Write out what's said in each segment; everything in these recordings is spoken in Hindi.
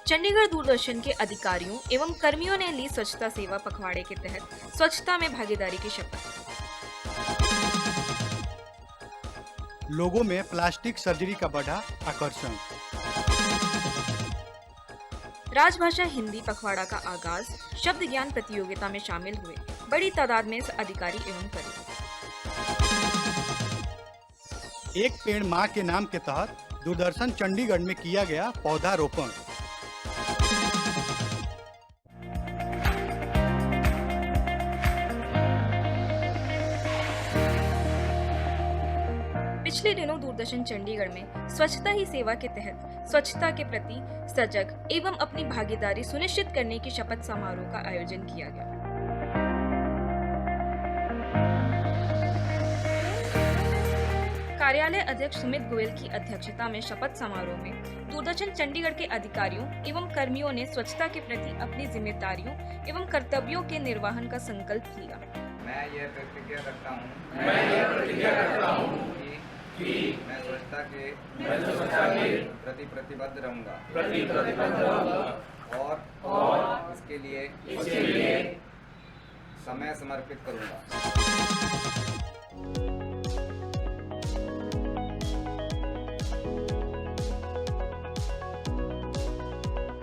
चंडीगढ़ दूरदर्शन के अधिकारियों एवं कर्मियों ने ली स्वच्छता सेवा पखवाड़े के तहत स्वच्छता में भागीदारी की शपथ। लोगों में प्लास्टिक सर्जरी का बढ़ा आकर्षण। राजभाषा हिंदी पखवाड़ा का आगाज शब्द ज्ञान प्रतियोगिता में शामिल हुए बड़ी तादाद में अधिकारी एवं कर्मी। एक पेड़ मां के नाम के तहत दूरदर्शन चंडीगढ़ में किया गया पौधारोपण। पिछले दिनों दूरदर्शन चंडीगढ़ में स्वच्छता ही सेवा के तहत स्वच्छता के प्रति सजग एवं अपनी भागीदारी सुनिश्चित करने की शपथ समारोह का आयोजन किया गया। कार्यालय अध्यक्ष सुमित गोयल की अध्यक्षता में शपथ समारोह में दूरदर्शन चंडीगढ़ के अधिकारियों एवं कर्मियों ने स्वच्छता के प्रति अपनी जिम्मेदारियों एवं कर्तव्यों के निर्वहन का संकल्प लिया। मैं यह प्रतिज्ञा करता हूँ कि मैं स्वच्छता के प्रति प्रतिबद्ध रहूँगा और इसके लिए समय समर्पित करूँगा।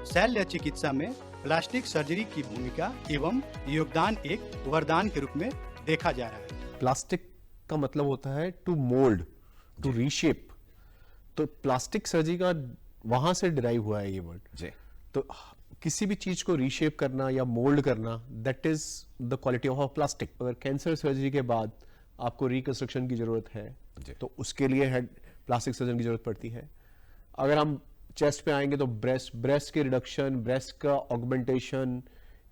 शल्य चिकित्सा में प्लास्टिक सर्जरी की भूमिका एवं योगदान एक वरदान के रूप में देखा जा रहा है। प्लास्टिक का मतलब होता है टू मोल्ड, टू रीशेप। तो प्लास्टिक सर्जरी का वहां से डिराइव हुआ है ये वर्ड जी। तो किसी भी चीज को रीशेप करना या मोल्ड करना, that is the quality of plastic. अगर कैंसर सर्जरी के बाद आपको रिकंस्ट्रक्शन की जरूरत है तो उसके लिए हेड प्लास्टिक सर्जन की जरूरत पड़ती है। अगर हम चेस्ट पे आएंगे तो ब्रेस्ट के रिडक्शन, ब्रेस्ट का ऑगमेंटेशन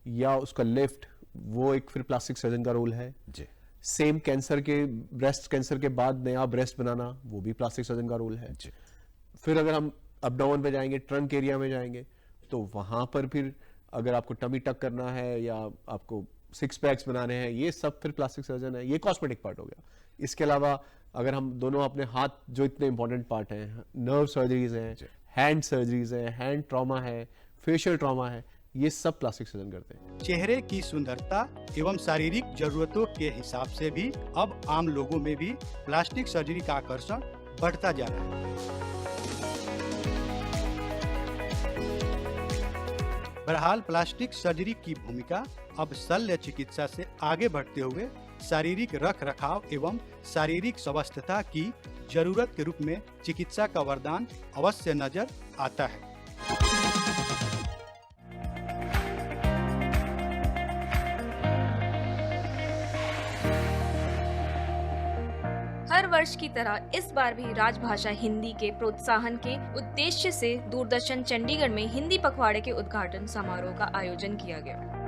या उसका लिफ्ट, वो एक फिर प्लास्टिक सर्जन का रोल है जी। सेम कैंसर के, ब्रेस्ट कैंसर के बाद नया ब्रेस्ट बनाना, वो भी प्लास्टिक सर्जन का रोल है जी। फिर अगर हम अबडाउन पे जाएंगे, ट्रंक एरिया में जाएंगे, तो वहां पर फिर अगर आपको टमी टक करना है या आपको सिक्स पैक्स बनाने हैं, ये सब फिर प्लास्टिक सर्जन है। ये कॉस्मेटिक पार्ट हो गया। इसके अलावा अगर हम दोनों अपने हाथ, जो इतने इंपॉर्टेंट पार्ट हैं, नर्व सर्जरीज हैं, हैंड सर्जरीज है, हैंड ट्रॉमा है, फेशियल ट्रॉमा है, ये सब प्लास्टिक सर्जन करते हैं। चेहरे की सुंदरता एवं शारीरिक जरूरतों के हिसाब से भी अब आम लोगों में भी प्लास्टिक सर्जरी का आकर्षण बढ़ता जा रहा है। बहरहाल प्लास्टिक सर्जरी की भूमिका अब शल्य चिकित्सा से आगे बढ़ते हुए शारीरिक रख रखाव एवं शारीरिक स्वास्थ्यता की जरूरत के रूप में चिकित्सा का वरदान अवश्य नजर आता है। हर वर्ष की तरह इस बार भी राजभाषा हिंदी के प्रोत्साहन के उद्देश्य से दूरदर्शन चंडीगढ़ में हिंदी पखवाड़े के उद्घाटन समारोह का आयोजन किया गया।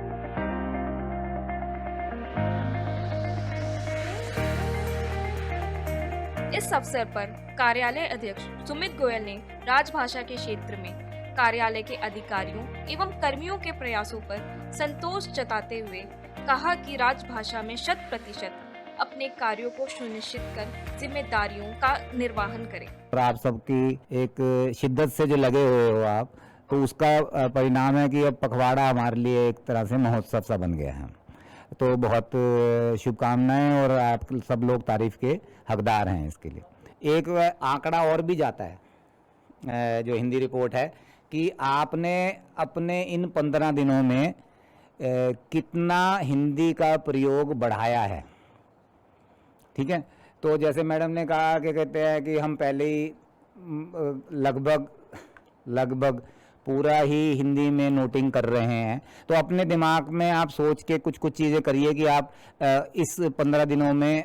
इस अवसर पर कार्यालय अध्यक्ष सुमित गोयल ने राजभाषा के क्षेत्र में कार्यालय के अधिकारियों एवं कर्मियों के प्रयासों पर संतोष जताते हुए कहा कि राजभाषा में 100% अपने कार्यों को सुनिश्चित कर जिम्मेदारियों का निर्वहन करें। और आप सबकी एक शिद्दत से जो लगे हुए हो आप, तो उसका परिणाम है कि अब पखवाड़ा हमारे लिए एक तरह से महोत्सव सा बन गया है। तो बहुत शुभकामनाएं और आप सब लोग तारीफ के हकदार हैं इसके लिए। एक आंकड़ा और भी जाता है, जो हिंदी रिपोर्ट है, कि आपने अपने इन 15 दिनों में कितना हिंदी का प्रयोग बढ़ाया है। ठीक है, तो जैसे मैडम ने कहा कि कहते हैं कि हम पहले ही लगभग पूरा ही हिंदी में नोटिंग कर रहे हैं, तो अपने दिमाग में आप सोच के कुछ चीज़ें करिए कि आप इस 15 दिनों में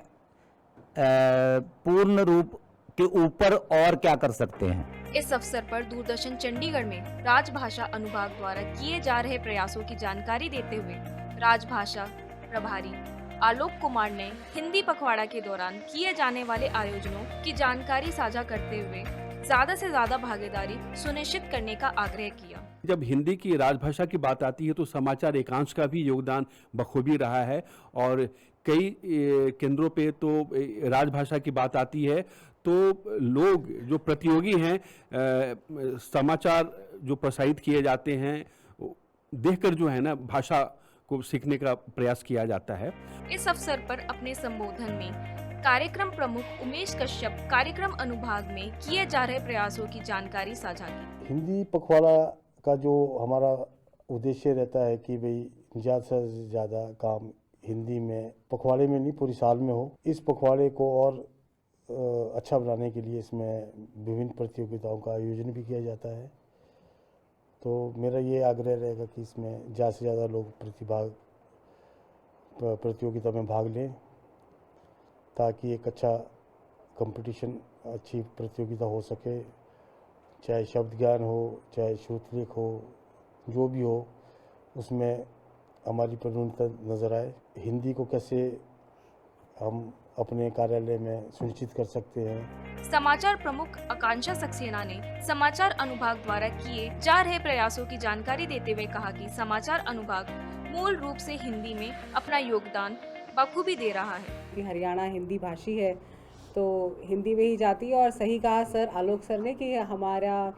पूर्ण रूप के ऊपर और क्या कर सकते हैं। इस अवसर पर दूरदर्शन चंडीगढ़ में राजभाषा अनुभाग द्वारा किए जा रहे प्रयासों की जानकारी देते हुए राजभाषा प्रभारी आलोक कुमार ने हिंदी पखवाड़ा के दौरान किए जाने वाले आयोजनों की जानकारी साझा करते हुए ज्यादा से ज्यादा भागीदारी सुनिश्चित करने का आग्रह किया। जब हिंदी की राजभाषा की बात आती है तो समाचार एकांश का भी योगदान बखूबी रहा है और कई केंद्रों पे तो राजभाषा की बात आती है तो लोग जो प्रतियोगी हैं समाचार जो प्रोत्साहित किए जाते हैं, देखकर जो है ना भाषा को सीखने का प्रयास किया जाता है। इस अवसर पर अपने संबोधन में कार्यक्रम प्रमुख उमेश कश्यप कार्यक्रम अनुभाग में किए जा रहे प्रयासों की जानकारी साझा की। हिंदी पखवाड़ा का जो हमारा उद्देश्य रहता है कि भाई ज़्यादा से ज़्यादा काम हिंदी में, पखवाड़े में नहीं पूरी साल में हो। इस पखवाड़े को और अच्छा बनाने के लिए इसमें विभिन्न प्रतियोगिताओं का आयोजन भी किया जाता है। तो मेरा ये आग्रह रहेगा कि इसमें ज़्यादा से ज़्यादा लोग प्रतियोगिता में भाग लें, ताकि एक अच्छा कंपटीशन, अच्छी प्रतियोगिता हो सके। चाहे शब्द ज्ञान हो, चाहे श्रुतलेख हो, जो भी हो, उसमें हमारी प्रवीणता नज़र आए। हिंदी को कैसे हम अपने कार्यालय में सुनिश्चित कर सकते हैं। समाचार प्रमुख आकांक्षा सक्सेना ने समाचार अनुभाग द्वारा किए जा रहे प्रयासों की जानकारी देते हुए कहा कि समाचार अनुभाग मूल रूप से हिंदी में अपना योगदान बखूबी दे रहा है। कि हरियाणा हिंदी भाषी है तो हिंदी में ही जाती है, और सही कहा सर आलोक सर ने कि हमारा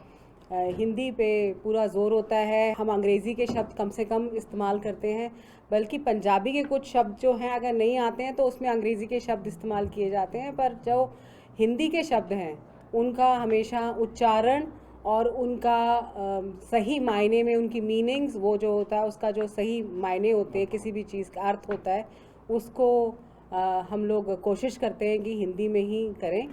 हिंदी पे पूरा जोर होता है। हम अंग्रेज़ी के शब्द कम से कम इस्तेमाल करते हैं, बल्कि पंजाबी के कुछ शब्द जो हैं अगर नहीं आते हैं तो उसमें अंग्रेज़ी के शब्द इस्तेमाल किए जाते हैं, पर जो हिंदी के शब्द हैं उनका हमेशा उच्चारण और उनका सही मायने में उनकी मीनिंग्स, वो जो होता है उसका जो सही मायने होते हैं, किसी भी चीज़ का अर्थ होता है, उसको हम लोग कोशिश करते हैं कि हिंदी में ही करें।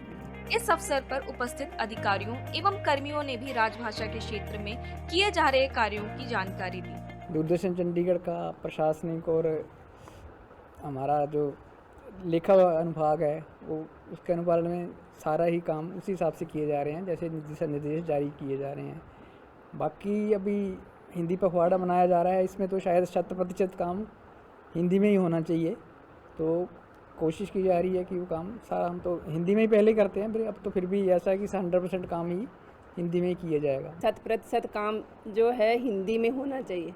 इस अवसर पर उपस्थित अधिकारियों एवं कर्मियों ने भी राजभाषा के क्षेत्र में किए जा रहे कार्यों की जानकारी दी। दूरदर्शन चंडीगढ़ का प्रशासनिक और हमारा जो लेखा अनुभाग है वो उसके अनुपालन में सारा ही काम उसी हिसाब से किए जा रहे हैं जैसे दिशा निर्देश जारी किए जा रहे हैं। बाकी अभी हिंदी पखवाड़ा मनाया जा रहा है, इसमें तो शायद 100% काम हिंदी में ही होना चाहिए, तो कोशिश की जा रही है कि वो काम सारा हम तो हिंदी में ही पहले करते हैं, अब तो फिर भी ऐसा है कि 100% काम ही हिंदी में ही किया जाएगा। 100% काम जो है हिंदी में होना चाहिए,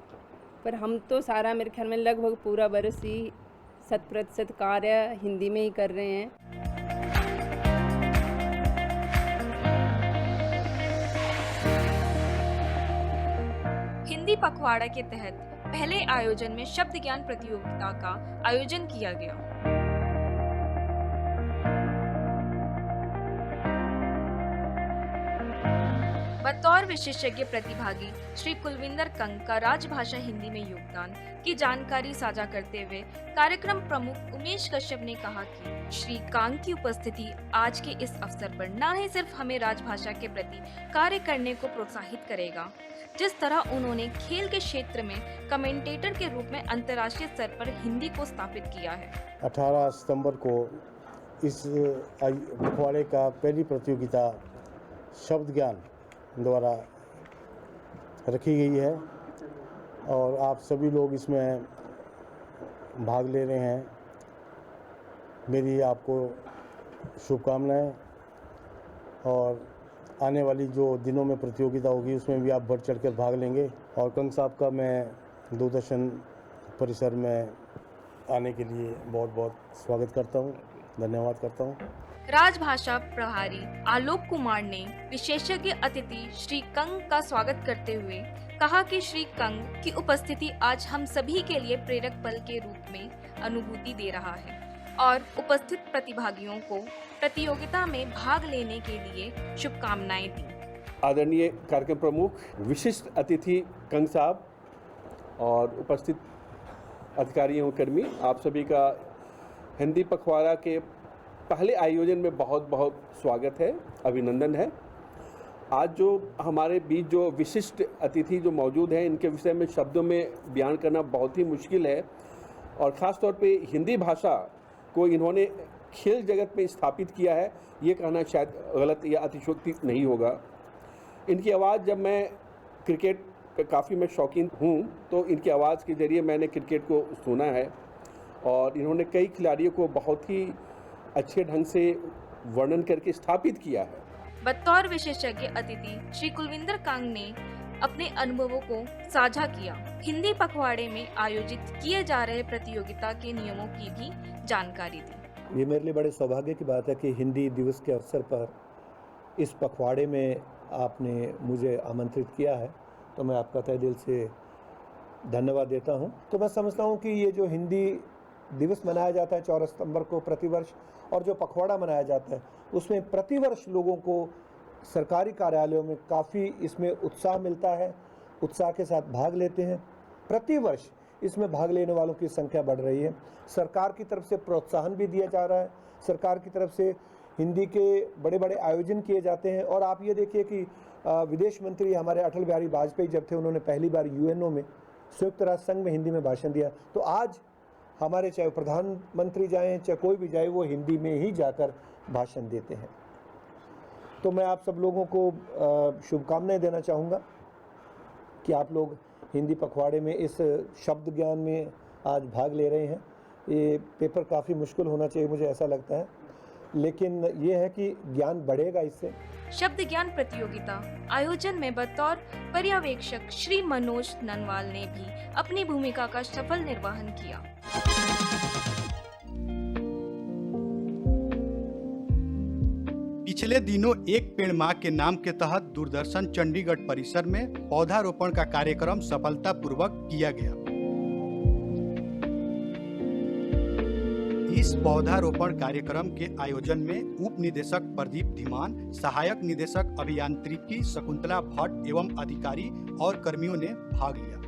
पर हम तो सारा मेरे ख्याल में लगभग पूरा बरस ही 100% कार्य हिंदी में ही कर रहे हैं। हिंदी पखवाड़ा के तहत पहले आयोजन में शब्द ज्ञान प्रतियोगिता का आयोजन किया गया। बतौर विशेषज्ञ प्रतिभागी श्री कुलविंदर कंग का राजभाषा हिंदी में योगदान की जानकारी साझा करते हुए कार्यक्रम प्रमुख उमेश कश्यप ने कहा कि श्री कांग की उपस्थिति आज के इस अवसर पर न ही सिर्फ हमें राजभाषा के प्रति कार्य करने को प्रोत्साहित करेगा, जिस तरह उन्होंने खेल के क्षेत्र में कमेंटेटर के रूप में अंतर्राष्ट्रीय स्तर पर हिंदी को स्थापित किया है। 18 सितंबर को इस पखवाड़े का पहली प्रतियोगिता शब्द ज्ञान द्वारा रखी गई है और आप सभी लोग इसमें भाग ले रहे हैं। मेरी आपको शुभकामनाएं, और आने वाली जो दिनों में प्रतियोगिता होगी उसमें भी आप बढ़ चढ़ कर भाग लेंगे। और कंग साहब का मैं दूरदर्शन परिसर में आने के लिए बहुत बहुत स्वागत करता हूँ, धन्यवाद करता हूँ। राजभाषा प्रभारी आलोक कुमार ने विशेषज्ञ अतिथि श्री कंग का स्वागत करते हुए कहा कि श्री कंग की उपस्थिति आज हम सभी के लिए प्रेरक बल के रूप में अनुभूति दे रहा है और उपस्थित प्रतिभागियों को प्रतियोगिता में भाग लेने के लिए शुभकामनाएं दी। आदरणीय कार्यक्रम प्रमुख, विशिष्ट अतिथि कंग साहब और उपस्थित अधिकारियों कर्मी, आप सभी का हिंदी पखवाड़ा के पहले आयोजन में बहुत बहुत स्वागत है, अभिनंदन है। आज जो हमारे बीच जो विशिष्ट अतिथि जो मौजूद हैं, इनके विषय में शब्दों में बयान करना बहुत ही मुश्किल है, और ख़ास तौर पे हिंदी भाषा को इन्होंने खेल जगत में स्थापित किया है, ये कहना शायद गलत या अतिशयोक्ति नहीं होगा। इनकी आवाज़, जब मैं क्रिकेट का काफ़ी मैं शौकीन हूँ, तो इनकी आवाज़ के ज़रिए मैंने क्रिकेट को सुना है और इन्होंने कई खिलाड़ियों को बहुत ही अच्छे ढंग से वर्णन करके स्थापित किया है। बतौर विशेषज्ञ अतिथि श्री कुलविंदर कांग ने अपने अनुभवों को साझा किया। हिंदी पखवाड़े में आयोजित किए जा रहे प्रतियोगिता के नियमों की भी जानकारी दी। ये मेरे लिए बड़े सौभाग्य की बात है कि हिंदी दिवस के अवसर पर इस पखवाड़े में आपने मुझे आमंत्रित किया है तो मैं आपका तहे दिल से धन्यवाद देता हूं। तो मैं समझता हूं कि ये जो हिंदी दिवस मनाया जाता है 14 सितंबर को प्रतिवर्ष, और जो पखवाड़ा मनाया जाता है उसमें प्रतिवर्ष लोगों को सरकारी कार्यालयों में काफ़ी इसमें उत्साह मिलता है, उत्साह के साथ भाग लेते हैं। प्रतिवर्ष इसमें भाग लेने वालों की संख्या बढ़ रही है। सरकार की तरफ से प्रोत्साहन भी दिया जा रहा है, सरकार की तरफ से हिंदी के बड़े बड़े आयोजन किए जाते हैं। और आप ये देखिए कि विदेश मंत्री हमारे अटल बिहारी वाजपेयी जब थे, उन्होंने पहली बार यूएनओ में, संयुक्त राष्ट्र संघ में हिंदी में भाषण दिया। तो आज हमारे चाहे प्रधानमंत्री जाएं चाहे कोई भी जाए, वो हिंदी में ही जाकर भाषण देते हैं। तो मैं आप सब लोगों को शुभकामनाएं देना चाहूँगा कि आप लोग हिंदी पखवाड़े में इस शब्द ज्ञान में आज भाग ले रहे हैं। ये पेपर काफ़ी मुश्किल होना चाहिए, मुझे ऐसा लगता है, लेकिन ये है कि ज्ञान बढ़ेगा इससे। शब्द ज्ञान प्रतियोगिता आयोजन में बतौर पर्यवेक्षक श्री मनोज ननवाल ने भी अपनी भूमिका का सफल निर्वहन किया। पिछले दिनों एक पेड़ मां के नाम के तहत दूरदर्शन चंडीगढ़ परिसर में पौधारोपण का कार्यक्रम सफलतापूर्वक किया गया। इस पौधारोपण कार्यक्रम के आयोजन में उप निदेशक प्रदीप धीमान, सहायक निदेशक अभियांत्रिकी शकुंतला भट्ट एवं अधिकारी और कर्मियों ने भाग लिया।